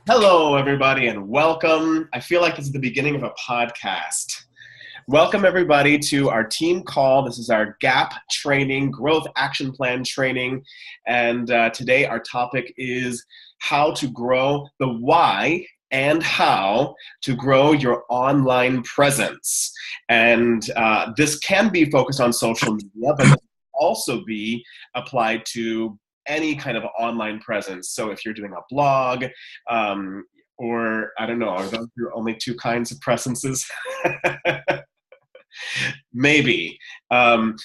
Hello, everybody, and welcome. I feel like this is the beginning of a podcast. Welcome, everybody, to our team call. This is our GAP training, Growth Action Plan training. And today our topic is how to grow the why and how to grow your online presence. And this can be focused on social media, but this can also be applied to any kind of online presence. So if you're doing a blog, or I don't know, are those your only two kinds of presences? Maybe.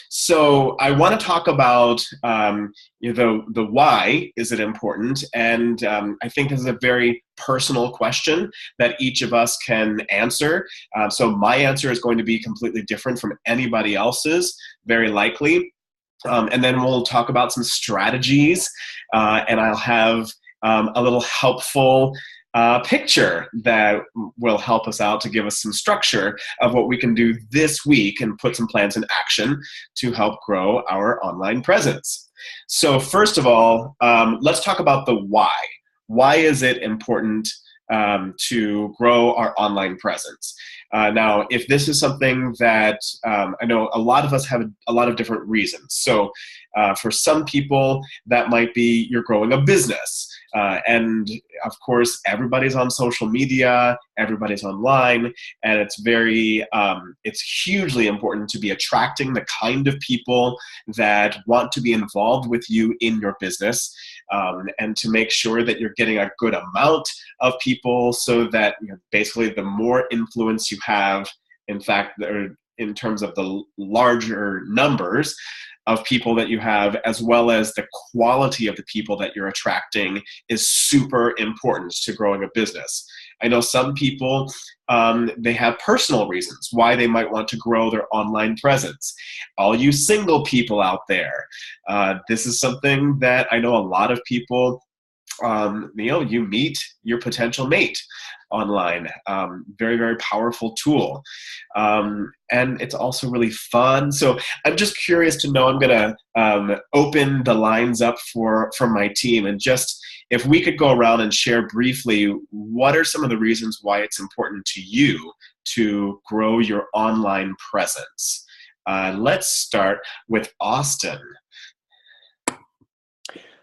So I want to talk about the why is it important, and I think this is a very personal question that each of us can answer. So my answer is going to be completely different from anybody else's, very likely. And then we'll talk about some strategies, and I'll have a little helpful picture that will help us out to give us some structure of what we can do this week and put some plans in action to help grow our online presence. So first of all, let's talk about the why. Why is it important to grow our online presence? Now, if this is something that I know a lot of us have a lot of different reasons. So for some people, that might be you're growing a business. And of course, everybody's on social media, everybody's online, and it's hugely important to be attracting the kind of people that want to be involved with you in your business, and to make sure that you're getting a good amount of people so that basically the more influence you have, in fact, in terms of the larger numbers of people that you have, as well as the quality of the people that you're attracting, is super important to growing a business. I know some people, they have personal reasons why they might want to grow their online presence. All you single people out there, this is something that I know a lot of people, you meet your potential mate online. Very, very powerful tool. And it's also really fun. So I'm just curious to know, I'm going to open the lines up from my team, and just if we could go around and share briefly, what are some of the reasons why it's important to you to grow your online presence? Let's start with Austin.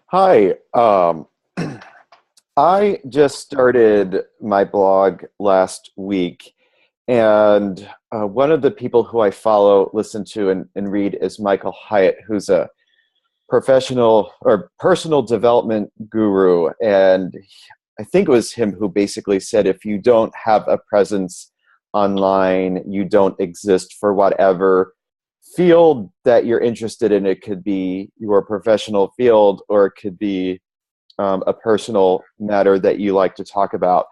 Hi. I just started my blog last week, and one of the people who I follow, listen to, and read is Michael Hyatt, who's a professional or personal development guru. And I think it was him who basically said, if you don't have a presence online, you don't exist for whatever field that you're interested in. It could be your professional field, or it could be a personal matter that you like to talk about.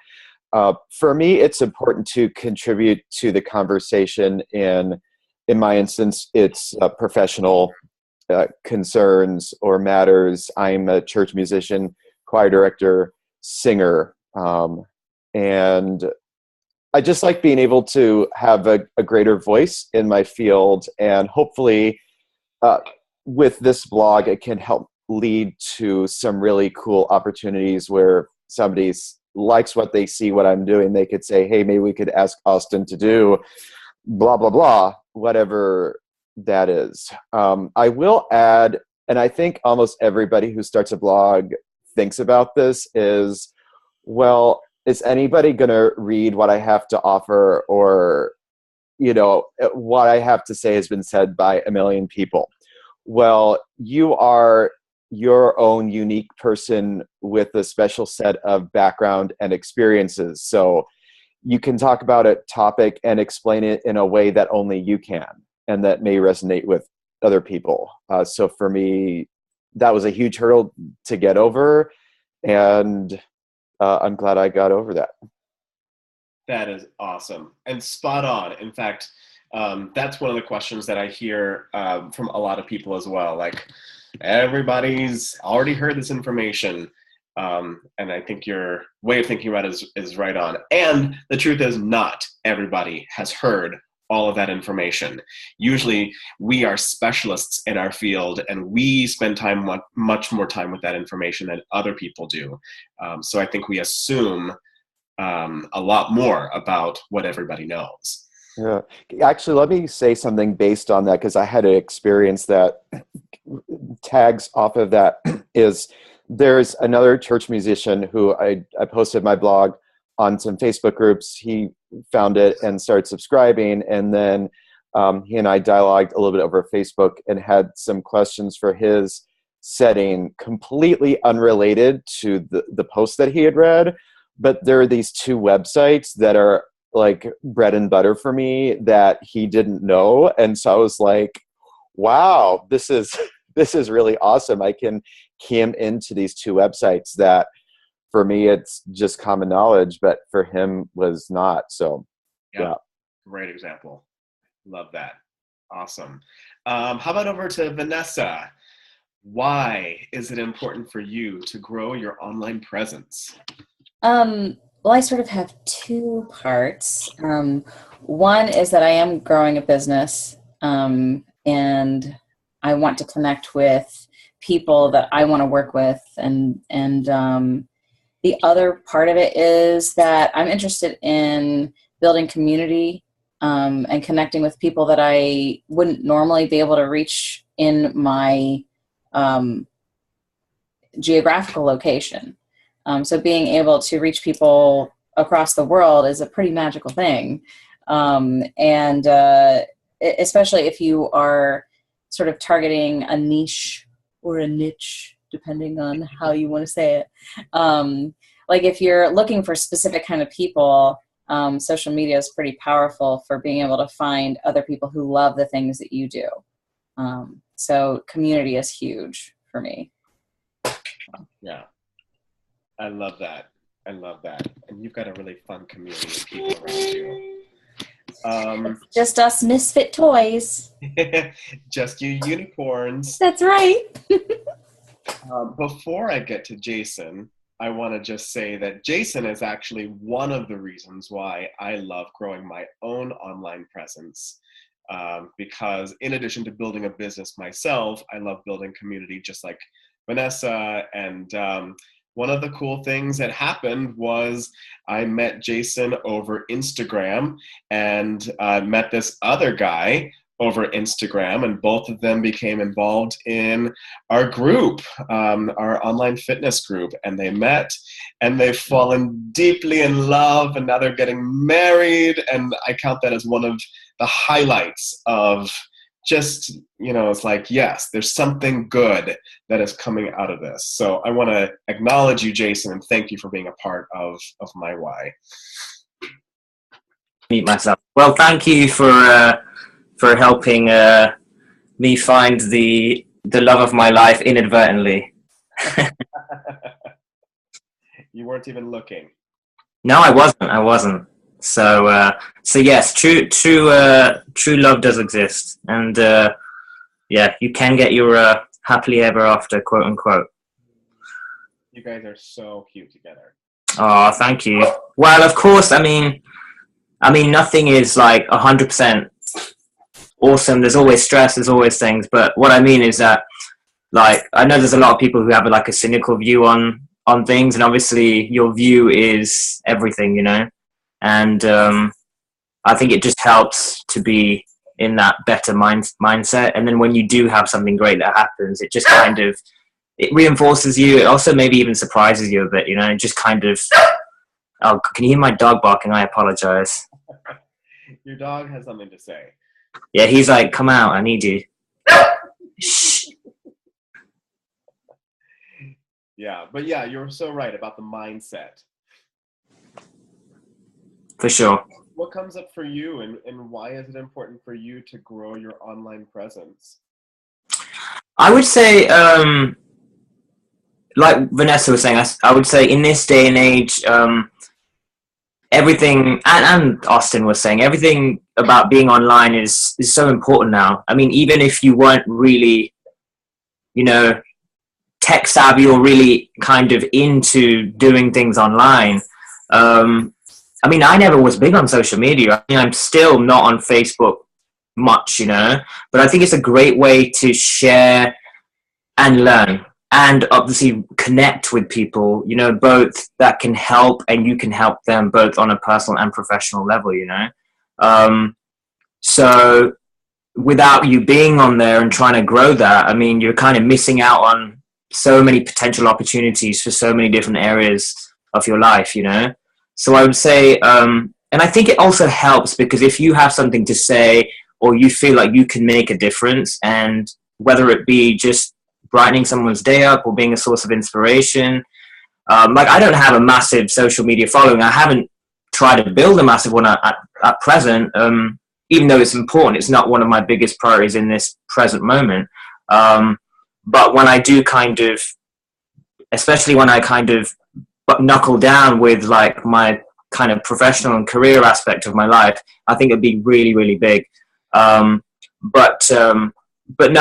For me, it's important to contribute to the conversation. In my instance, it's professional concerns or matters. I'm a church musician, choir director, singer, and I just like being able to have a greater voice in my field. And hopefully with this blog, it can help lead to some really cool opportunities where somebody likes what they see, what I'm doing. They could say, hey, maybe we could ask Austin to do blah, blah, blah, whatever that is. I will add, and I think almost everybody who starts a blog thinks about this, is, well, is anybody going to read what I have to offer? Or, what I have to say has been said by a million people. Well, you are your own unique person with a special set of background and experiences. So you can talk about a topic and explain it in a way that only you can, and that may resonate with other people. So for me, that was a huge hurdle to get over, and I'm glad I got over that. That is awesome and spot on. In fact, that's one of the questions that I hear from a lot of people as well. Like, everybody's already heard this information, and I think your way of thinking about it is right on. And the truth is, not everybody has heard all of that information. Usually we are specialists in our field, and we spend time, much more time with that information than other people do. So I think we assume a lot more about what everybody knows. Yeah. Actually, let me say something based on that, because I had an experience that tags off of that. Is there's another church musician who I posted my blog on some Facebook groups. He found it and started subscribing, and then he and I dialogued a little bit over Facebook and had some questions for his setting, completely unrelated to the post that he had read. But there are these two websites that are like bread and butter for me that he didn't know. And so I was like, wow, this is really awesome. I can key him into these two websites that for me, it's just common knowledge, but for him was not. So yeah. Great example. Love that. Awesome. How about over to Vanessa? Why is it important for you to grow your online presence? Well, I sort of have two parts. One is that I am growing a business, and I want to connect with people that I want to work with, and the other part of it is that I'm interested in building community and connecting with people that I wouldn't normally be able to reach in my geographical location. So being able to reach people across the world is a pretty magical thing. And especially if you are sort of targeting a niche or a niche, depending on how you want to say it. Like if you're looking for a specific kind of people, social media is pretty powerful for being able to find other people who love the things that you do. So community is huge for me. Yeah. I love that. And you've got a really fun community of people around you. It's just us misfit toys. Just you unicorns. That's right. Before I get to Jason, I want to just say that Jason is actually one of the reasons why I love growing my own online presence. Because in addition to building a business myself, I love building community just like Vanessa. And one of the cool things that happened was I met Jason over Instagram, and met this other guy over Instagram, and both of them became involved in our group, our online fitness group, and they met and they've fallen deeply in love, and now they're getting married, and I count that as one of the highlights of just, it's like, yes, there's something good that is coming out of this. So I want to acknowledge you, Jason, and thank you for being a part of my why. Meet myself. Well, thank you for helping me find the love of my life inadvertently. You weren't even looking. No, I wasn't. So yes, true love does exist, and yeah, you can get your happily ever after, quote unquote. You guys are so cute together. Oh, thank you. Well, of course, I mean, nothing is like 100% awesome. There's always stress, there's always things, but what I mean is that, like, I know there's a lot of people who have like a cynical view on things, and obviously your view is everything, and I think it just helps to be in that better mindset, and then when you do have something great that happens, it just kind of, it reinforces you. It also maybe even surprises you a bit, it just kind of, oh, can you hear my dog barking? I apologize. Your dog has something to say. Yeah, he's like, come out, I need you. Shh. Yeah, but yeah, you're so right about the mindset. For sure. What comes up for you, and why is it important for you to grow your online presence? I would say, like Vanessa was saying, I would say in this day and age, everything, and Austin was saying, everything about being online is so important now. I mean, even if you weren't really, tech savvy or really kind of into doing things online, I mean, I never was big on social media. I mean, I'm still not on Facebook much, you know, but I think it's a great way to share and learn and obviously connect with people, you know, both that can help and you can help them both on a personal and professional level, you know. So without you being on there and trying to grow that, I mean, you're kind of missing out on so many potential opportunities for so many different areas of your life, you know. So I would say, and I think it also helps because if you have something to say or you feel like you can make a difference, and whether it be just brightening someone's day up or being a source of inspiration, like I don't have a massive social media following. I haven't tried to build a massive one at present. Even though it's important, it's not one of my biggest priorities in this present moment. But when I do kind of, especially when I kind of knuckle down with like my kind of professional and career aspect of my life, I think it'd be really, really big. But no,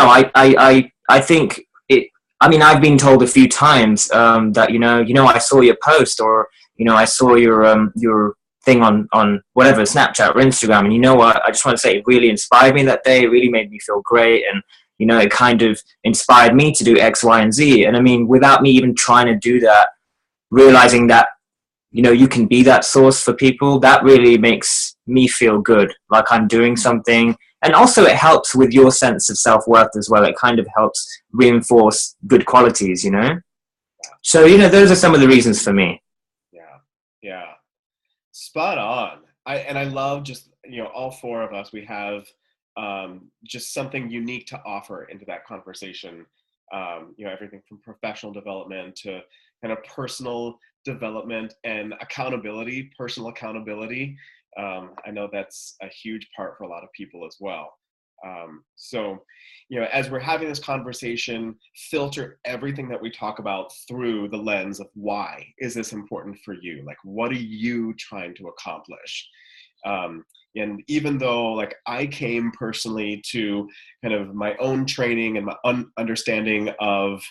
I think it, I mean, I've been told a few times that, you know, I saw your post, or, you know, I saw your thing on whatever, Snapchat or Instagram, and you know what, I just want to say it really inspired me that day. It really made me feel great, and you know, it kind of inspired me to do X, Y, and Z. And I mean, without me even trying to do that, realizing that, you know, you can be that source for people, that really makes me feel good, like I'm doing something. And also it helps with your sense of self-worth as well. It kind of helps reinforce good qualities, you know. So, you know, those are some of the reasons for me. Yeah, spot on. I love just, you know, all four of us, we have just something unique to offer into that conversation. You know, everything from professional development to kind of personal development and accountability, personal accountability. I know that's a huge part for a lot of people as well. So, you know, as we're having this conversation, filter everything that we talk about through the lens of why is this important for you? Like, what are you trying to accomplish? And even though like I came personally to kind of my own training and my understanding of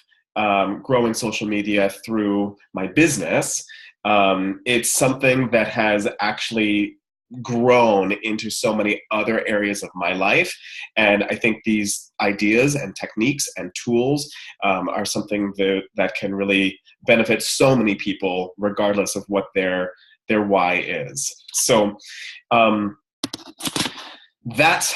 growing social media through my business, it's something that has actually grown into so many other areas of my life. And I think these ideas and techniques and tools are something that can really benefit so many people, regardless of what their why is. So that's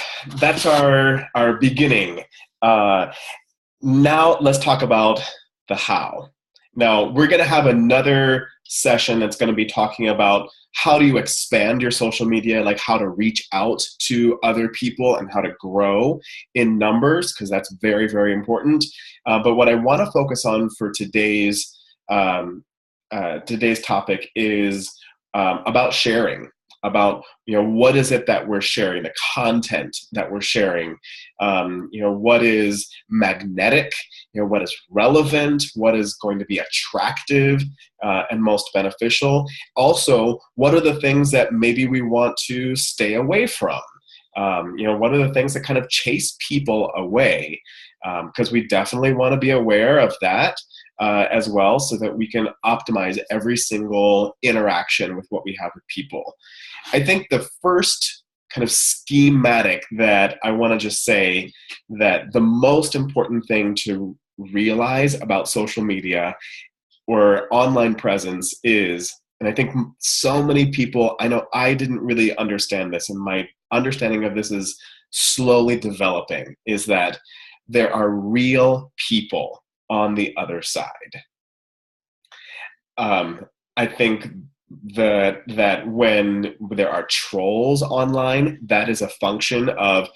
our beginning. Now let's talk about the how. Now we're going to have another session that's going to be talking about how do you expand your social media, like how to reach out to other people and how to grow in numbers, because that's very, very important. But what I want to focus on for today's topic is about sharing. About, you know, what is it that we're sharing, the content that we're sharing, you know, what is magnetic, you know, what is relevant, what is going to be attractive and most beneficial. Also, what are the things that maybe we want to stay away from? You know, what are the things that kind of chase people away? Because we definitely want to be aware of that as well, so that we can optimize every single interaction with what we have with people. I think the first kind of schematic that I want to just say that the most important thing to realize about social media or online presence is, and I think so many people, I know I didn't really understand this, and my understanding of this is slowly developing, is that there are real people on the other side. I think that when there are trolls online, that is a function of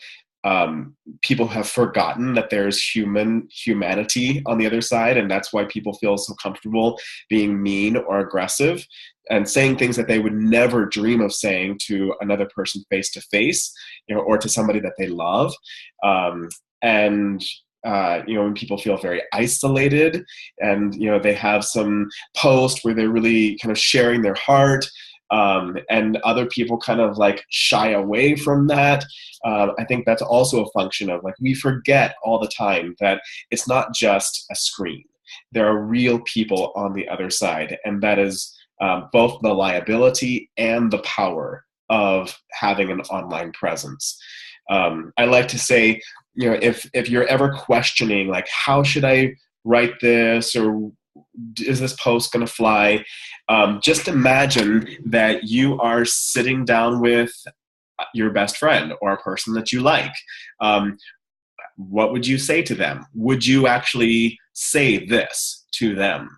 people have forgotten that there's humanity on the other side, and that's why people feel so comfortable being mean or aggressive and saying things that they would never dream of saying to another person face to face, you know, or to somebody that they love. You know, when people feel very isolated and, you know, they have some post where they're really kind of sharing their heart, and other people kind of like shy away from that. I think that's also a function of, like, we forget all the time that it's not just a screen. There are real people on the other side, and that is both the liability and the power of having an online presence. I like to say, if you're ever questioning, like, how should I write this, or is this post going to fly? Just imagine that you are sitting down with your best friend or a person that you like. What would you say to them? Would you actually say this to them?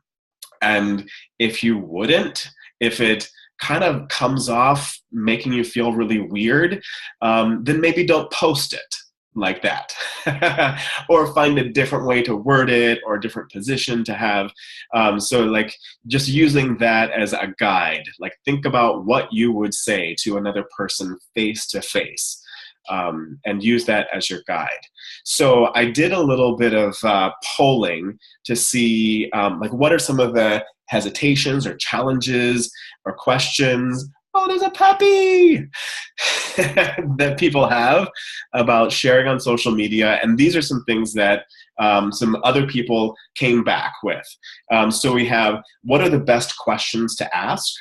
And if you wouldn't, if it kind of comes off making you feel really weird, then maybe don't post it like that. Or find a different way to word it, or a different position to have. So like, just using that as a guide, like, think about what you would say to another person face to face, and use that as your guide. So I did a little bit of polling to see like, what are some of the hesitations or challenges or questions. Oh, there's a puppy that people have about sharing on social media. And these are some things that some other people came back with. So we have, what are the best questions to ask?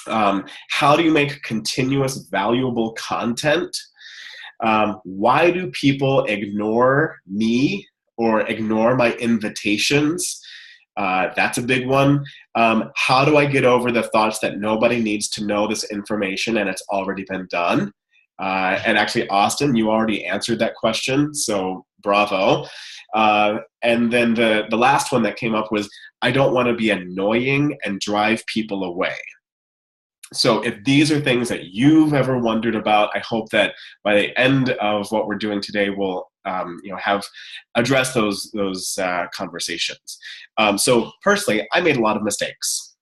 How do you make continuous valuable content? Why do people ignore me or ignore my invitations? That's a big one. How do I get over the thoughts that nobody needs to know this information and it's already been done? And actually, Austin, you already answered that question, so bravo. And then the last one that came up was, I don't want to be annoying and drive people away. So if these are things that you've ever wondered about, I hope that by the end of what we're doing today, we'll have addressed those conversations. So personally, I made a lot of mistakes,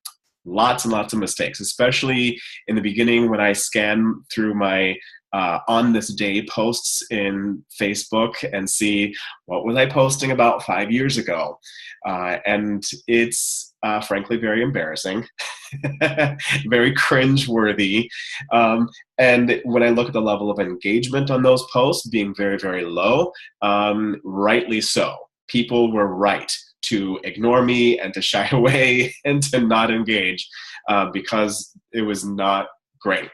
lots and lots of mistakes, especially in the beginning when I scanned through my on this day posts in Facebook and see what was I posting about 5 years ago. And it's frankly very embarrassing, very cringe-worthy. And when I look at the level of engagement on those posts being very, very low, rightly so. People were right to ignore me and to shy away and to not engage because it was not great.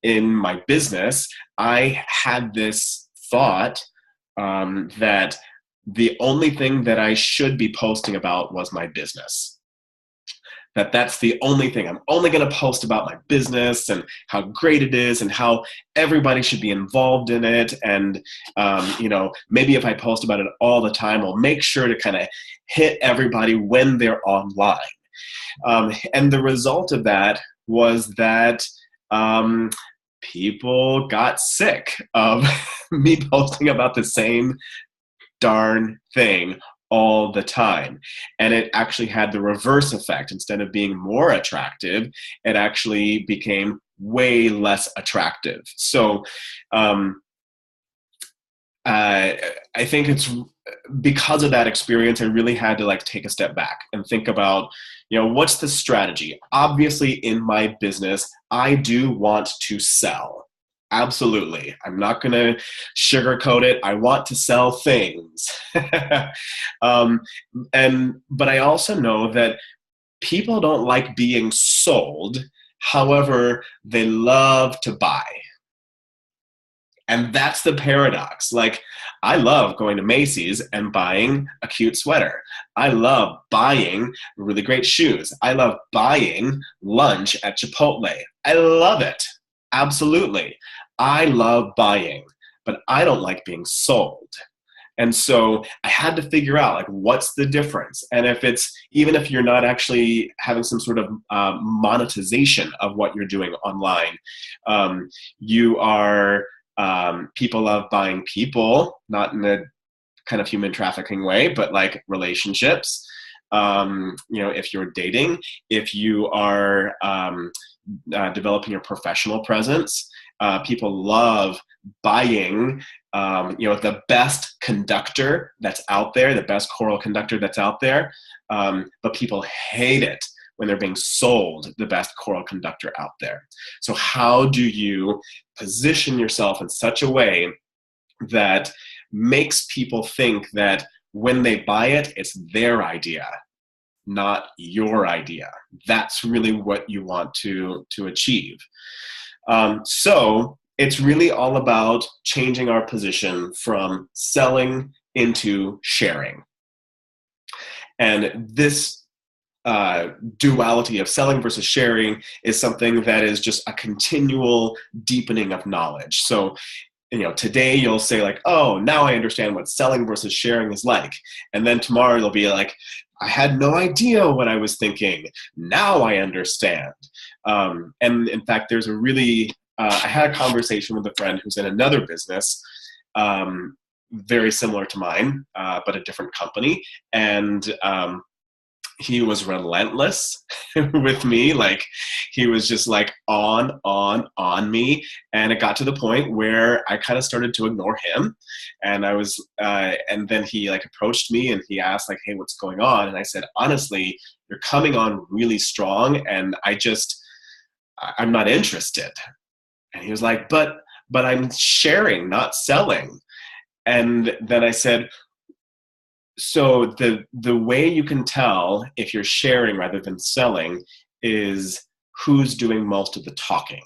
In my business, I had this thought that the only thing that I should be posting about was my business. That's the only thing. I'm only going to post about my business and how great it is and how everybody should be involved in it. And, maybe if I post about it all the time, I'll make sure to kind of hit everybody when they're online. And the result of that was that people got sick of me posting about the same darn thing all the time. And it actually had the reverse effect. Instead of being more attractive, it actually became way less attractive. So I think it's because of that experience, I really had to take a step back and think about, what's the strategy? Obviously, in my business, I do want to sell. Absolutely. I'm not going to sugarcoat it. I want to sell things. But I also know that people don't like being sold. However, they love to buy. And that's the paradox. I love going to Macy's and buying a cute sweater. I love buying really great shoes. I love buying lunch at Chipotle. I love it. Absolutely. I love buying, but I don't like being sold. And so I had to figure out what's the difference. And even if you're not actually having some sort of monetization of what you're doing online, you are people love buying people, not in a kind of human trafficking way, but relationships. If you're dating, if you are developing your professional presence, people love buying the best conductor that's out there, the best choral conductor that's out there, but people hate it when they're being sold the best choral conductor out there. So how do you position yourself in such a way that makes people think that when they buy it, it's their idea? not your idea. That's really what you want to achieve. So it's really all about changing our position from selling into sharing. And this duality of selling versus sharing is something that is just a continual deepening of knowledge. So, today you'll say like, oh, now I understand what selling versus sharing is like. And then tomorrow you'll be like, I had no idea what I was thinking. Now I understand. And in fact, there's a really, I had a conversation with a friend who's in another business, very similar to mine, but a different company. And he was relentless with me. Like, he was just like on me. And it got to the point where I kind of started to ignore him. And I was, and then he like approached me and he asked like, hey, what's going on? And I said, honestly, you're coming on really strong. And I'm not interested. And he was like, but I'm sharing, not selling. And then I said, so the way you can tell if you're sharing rather than selling is who's doing most of the talking.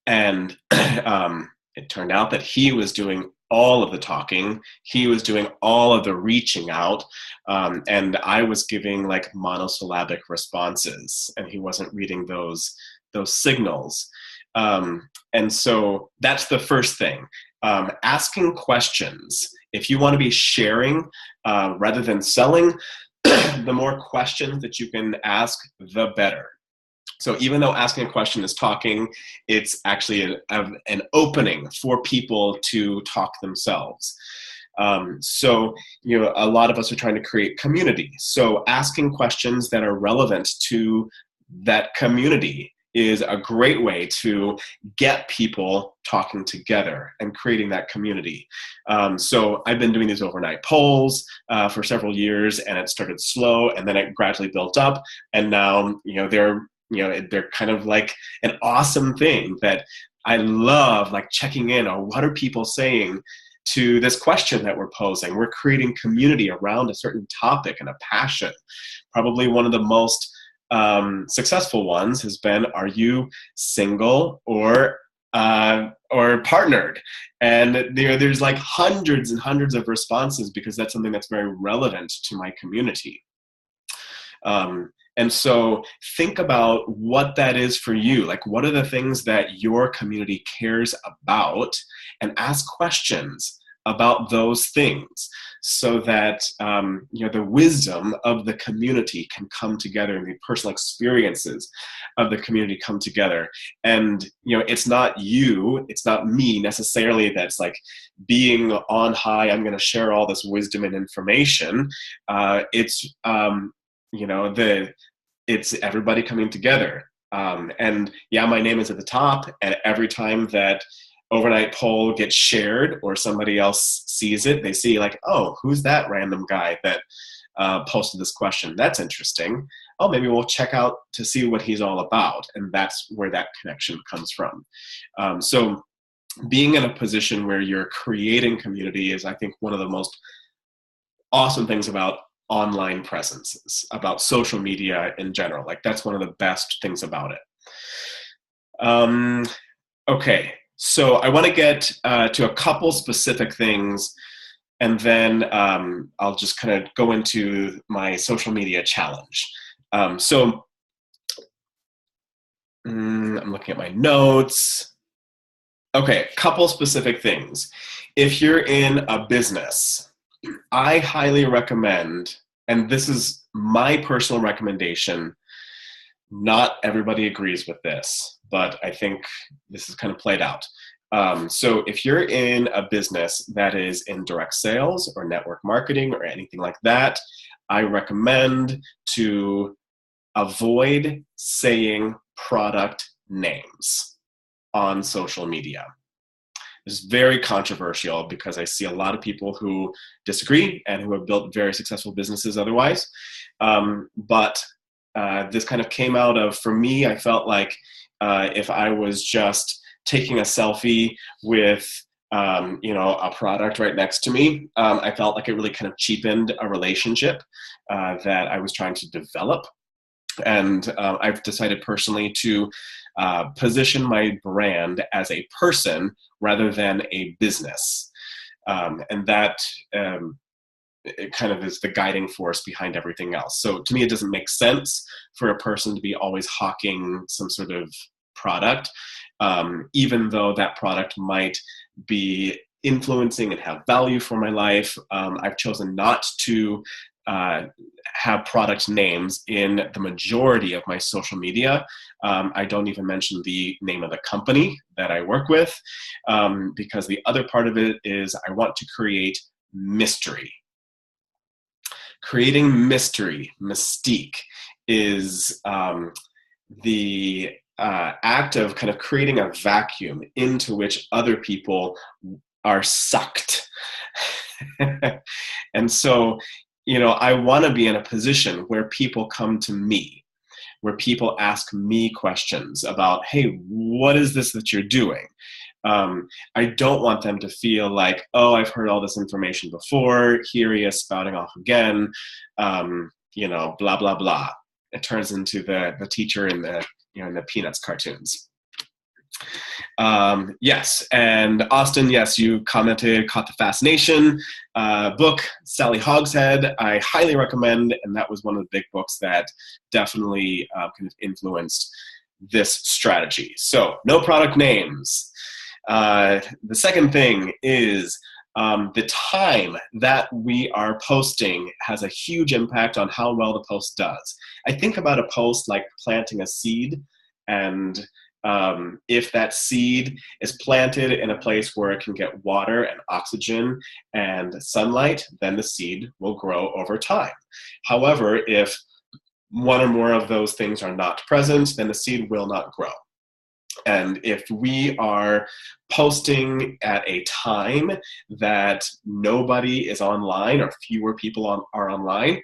And it turned out that he was doing all of the talking. He was doing all of the reaching out. And I was giving like monosyllabic responses, and he wasn't reading those signals. And so that's the first thing. Asking questions. If you want to be sharing rather than selling, the more questions that you can ask, the better. So even though asking a question is talking, it's actually an opening for people to talk themselves. So, a lot of us are trying to create community. So asking questions that are relevant to that community is a great way to get people talking together and creating that community. So I've been doing these overnight polls for several years, and it started slow, and then it gradually built up, and now they're kind of like an awesome thing that I love, like checking in on what are people saying to this question that we're posing. We're creating community around a certain topic and a passion. Probably one of the most successful ones has been, are you single or partnered? And there's like hundreds and hundreds of responses because that's something that's very relevant to my community. And so think about what that is for you. Like, what are the things that your community cares about, and ask questions about those things so that the wisdom of the community can come together, and the personal experiences of the community come together. And it's not me necessarily that's like being on high, I'm going to share all this wisdom and information. It's everybody coming together. And yeah, my name is at the top, and every time that overnight poll gets shared or somebody else sees it, they see like, oh, who's that random guy that posted this question? That's interesting. Oh, maybe we'll check out to see what he's all about. And that's where that connection comes from. So being in a position where you're creating community is, I think, one of the most awesome things about online presences, about social media in general. Like, that's one of the best things about it. Okay. So I want to get to a couple specific things, and then I'll just kind of go into my social media challenge. So I'm looking at my notes. Okay, a couple specific things. If you're in a business, I highly recommend, and this is my personal recommendation, not everybody agrees with this, but I think this is kind of played out. So if you're in a business that is in direct sales or network marketing or anything like that, I recommend to avoid saying product names on social media. This is very controversial because I see a lot of people who disagree and who have built very successful businesses otherwise. But this kind of came out of, for me, I felt like if I was just taking a selfie with a product right next to me, I felt like it really kind of cheapened a relationship that I was trying to develop. And I've decided personally to position my brand as a person rather than a business. And that it kind of is the guiding force behind everything else. So to me, it doesn't make sense for a person to be always hawking some sort of product, even though that product might be influencing and have value for my life. I've chosen not to have product names in the majority of my social media. I don't even mention the name of the company that I work with, because the other part of it is I want to create mystery. Creating mystery, mystique, is the act of kind of creating a vacuum into which other people are sucked. And so, I want to be in a position where people come to me, where people ask me questions about, hey, what is this that you're doing? I don't want them to feel like, oh, I've heard all this information before. Here he is spouting off again, blah, blah, blah. It turns into the teacher in the Peanuts cartoons. Yes, and Austin, yes, you commented, Caught the Fascination book, Sally Hogshead, I highly recommend, and that was one of the big books that definitely kind of influenced this strategy. So, no product names. The second thing is the time that we are posting has a huge impact on how well the post does. I think about a post like planting a seed, and if that seed is planted in a place where it can get water and oxygen and sunlight, then the seed will grow over time. However, if one or more of those things are not present, then the seed will not grow. And if we are posting at a time that nobody is online or fewer people are online,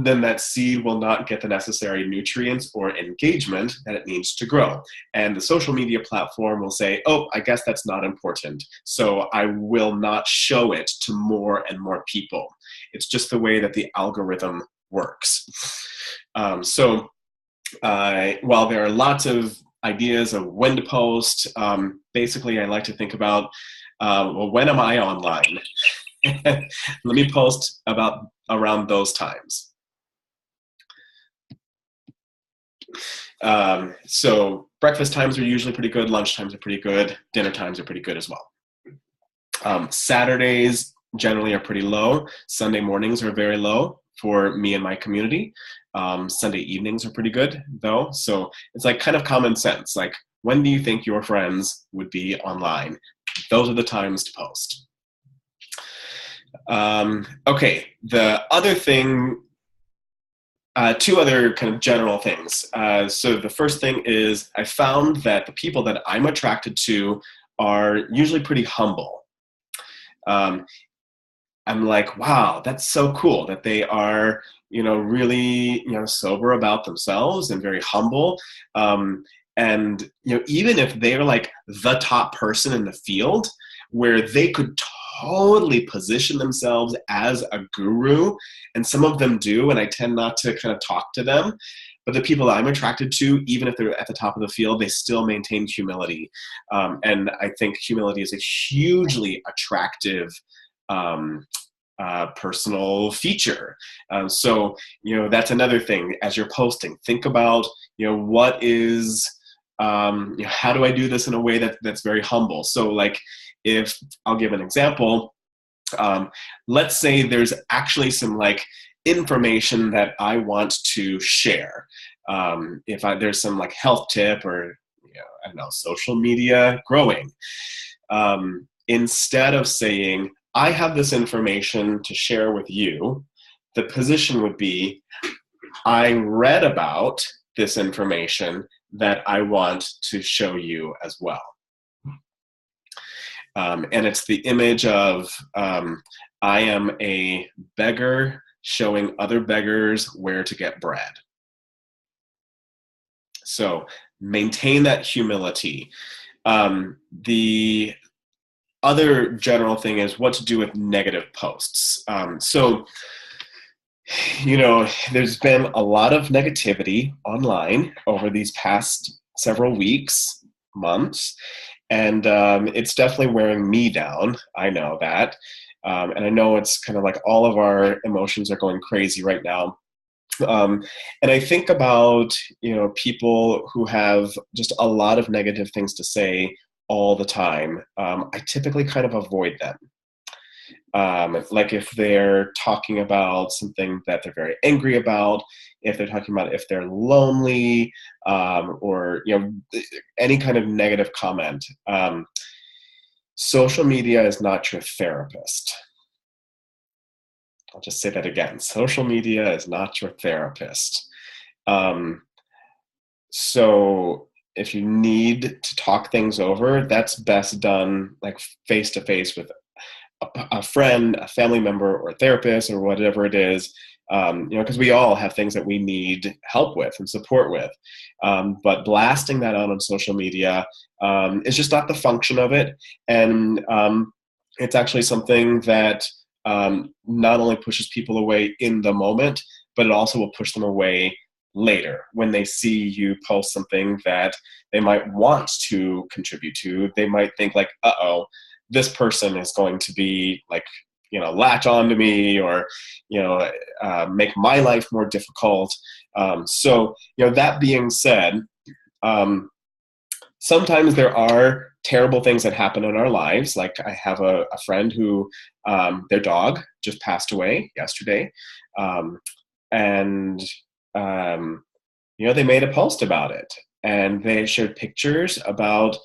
then that seed will not get the necessary nutrients or engagement that it needs to grow. And the social media platform will say, oh, I guess that's not important, so I will not show it to more and more people. It's just the way that the algorithm works. So while there are lots of ideas of when to post, basically I like to think about, well, when am I online? Let me post around those times. So breakfast times are usually pretty good, lunch times are pretty good, dinner times are pretty good as well. Saturdays generally are pretty low. Sunday mornings are very low for me and my community. Sunday evenings are pretty good though. So it's like kind of common sense. Like, when do you think your friends would be online? Those are the times to post. Okay, the other thing, two other kind of general things. So the first thing is I found that the people that I'm attracted to are usually pretty humble. I'm like, wow, that's so cool that they are, really, sober about themselves and very humble. And, even if they're like the top person in the field where they could totally position themselves as a guru, and some of them do, and I tend not to kind of talk to them, but the people that I'm attracted to, even if they're at the top of the field, they still maintain humility. And I think humility is a hugely attractive personal feature. So, that's another thing as you're posting. Think about, what is, how do I do this in a way that's very humble? So like, if I'll give an example, let's say there's actually some like information that I want to share. If there's some like health tip or, I don't know, social media growing. Instead of saying, I have this information to share with you, the position would be, I read about this information that I want to show you as well. And it's the image of, I am a beggar showing other beggars where to get bread. So maintain that humility. The other general thing is what to do with negative posts. So, there's been a lot of negativity online over these past several weeks, months, and it's definitely wearing me down. I know that. And I know it's kind of like all of our emotions are going crazy right now. And I think about, people who have just a lot of negative things to say all the time. I typically kind of avoid them. Like if they're talking about something that they're very angry about, if they're talking about if they're lonely, or any kind of negative comment. Social media is not your therapist. I'll just say that again. Social media is not your therapist. So if you need to talk things over, that's best done like face to face with a friend, a family member, or a therapist, or whatever it is, because we all have things that we need help with and support with. But blasting that out on social media is just not the function of it. And it's actually something that not only pushes people away in the moment, but it also will push them away later when they see you post something that they might want to contribute to. They might think like, uh-oh, this person is going to be like, latch on to me, or, make my life more difficult. So, that being said, sometimes there are terrible things that happen in our lives. Like I have a friend who, their dog just passed away yesterday. And they made a post about it, and they shared pictures about,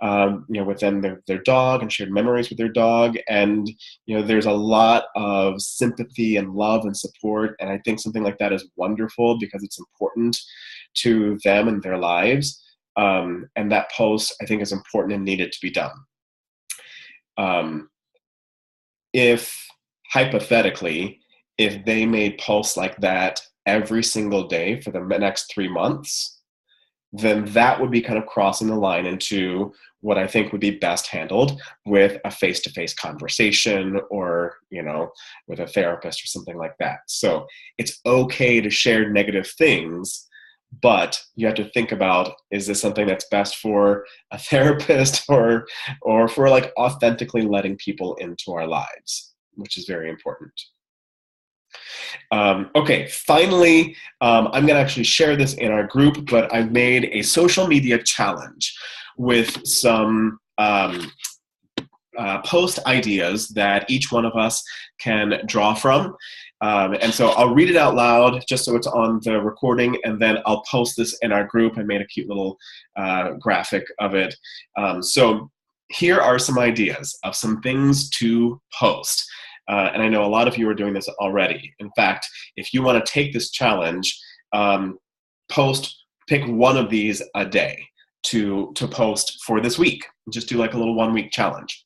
with them, their dog, and shared memories with their dog. And, there's a lot of sympathy and love and support. And I think something like that is wonderful because it's important to them and their lives. And that post, I think, is important and needed to be done. If hypothetically, if they made posts like that every single day for the next 3 months, then that would be kind of crossing the line into what I think would be best handled with a face-to-face conversation, or, with a therapist or something like that. So it's okay to share negative things, but you have to think about, is this something that's best for a therapist, or for like authentically letting people into our lives, which is very important. Okay, finally, I'm going to actually share this in our group, but I've made a social media challenge with some post ideas that each one of us can draw from. And so I'll read it out loud just so it's on the recording, and then I'll post this in our group. I made a cute little graphic of it. So here are some ideas of some things to post. And I know a lot of you are doing this already. In fact, if you want to take this challenge, pick one of these a day to post for this week. Just do like a little 1-week challenge.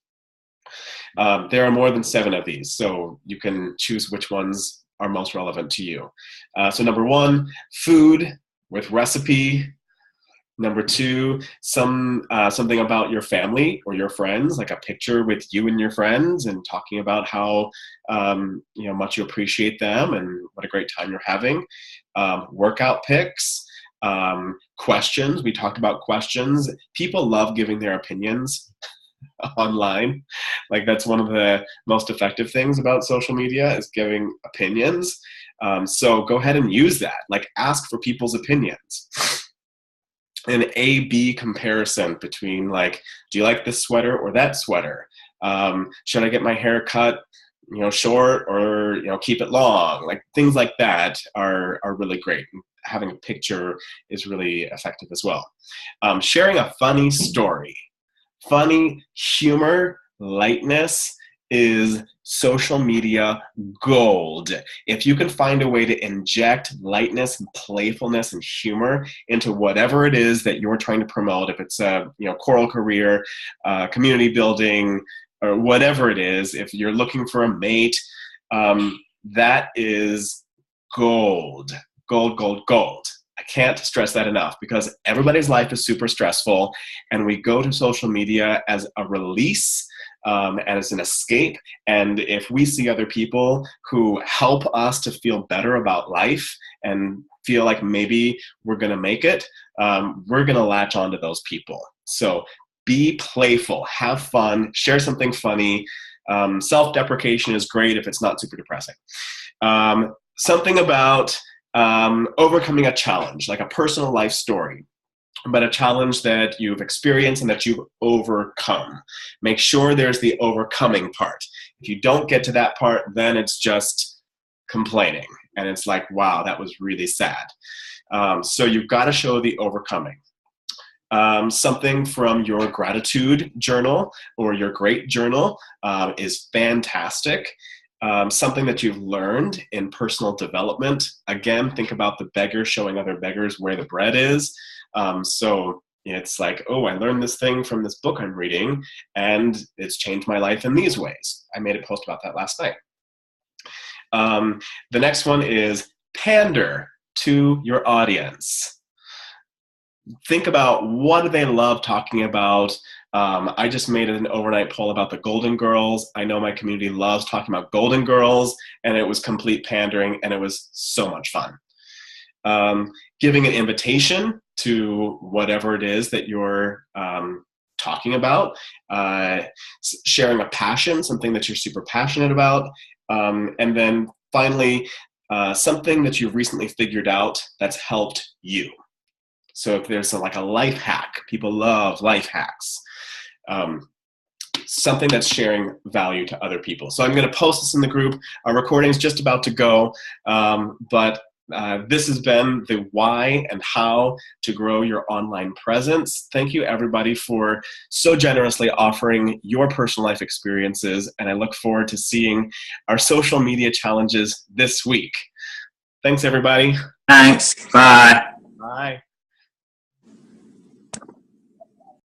There are more than 7 of these, so you can choose which ones are most relevant to you. So number 1, food with recipe. Number 2, something about your family or your friends, like a picture with you and your friends, and talking about how much you appreciate them and what a great time you're having. Workout pics, questions. We talked about questions. People love giving their opinions online. Like that's one of the most effective things about social media, is giving opinions. So go ahead and use that. Like ask for people's opinions. An A-B comparison between, like, do you like this sweater or that sweater? Should I get my hair cut, short, or, keep it long? Like things like that are really great. Having a picture is really effective as well. Sharing a funny story. Funny humor, lightness is social media gold. If you can find a way to inject lightness and playfulness and humor into whatever it is that you're trying to promote, if it's a choral career, community building, or whatever it is, if you're looking for a mate, that is gold. Gold, gold, gold. I can't stress that enough, because everybody's life is super stressful, and we go to social media as a release and it's an escape. And if we see other people who help us to feel better about life and feel like maybe we're going to make it, we're going to latch onto those people. So be playful, have fun, share something funny. Self-deprecation is great if it's not super depressing. Something about overcoming a challenge, like a personal life story, but a challenge that you've experienced and that you've overcome. Make sure there's the overcoming part. If you don't get to that part, then it's just complaining. And it's like, wow, that was really sad. So you've got to show the overcoming. Something from your gratitude journal or your great journal is fantastic. Something that you've learned in personal development. Again, think about the beggar showing other beggars where the bread is. So it's like, oh, I learned this thing from this book I'm reading, and it's changed my life in these ways. I made a post about that last night. The next one is pander to your audience. Think about what do they love talking about. I just made an overnight poll about the Golden Girls. I know my community loves talking about Golden Girls, and it was complete pandering, and it was so much fun. Giving an invitation to whatever it is that you're talking about. Sharing a passion, something that you're super passionate about. And then finally, something that you've recently figured out that's helped you. So if there's like a life hack, people love life hacks. Something that's sharing value to other people. So I'm going to post this in the group. Our recording's just about to go, but this has been the why and how to grow your online presence. Thank you, everybody, for so generously offering your personal life experiences, and I look forward to seeing our social media challenges this week. Thanks, everybody. Thanks. Bye. Bye.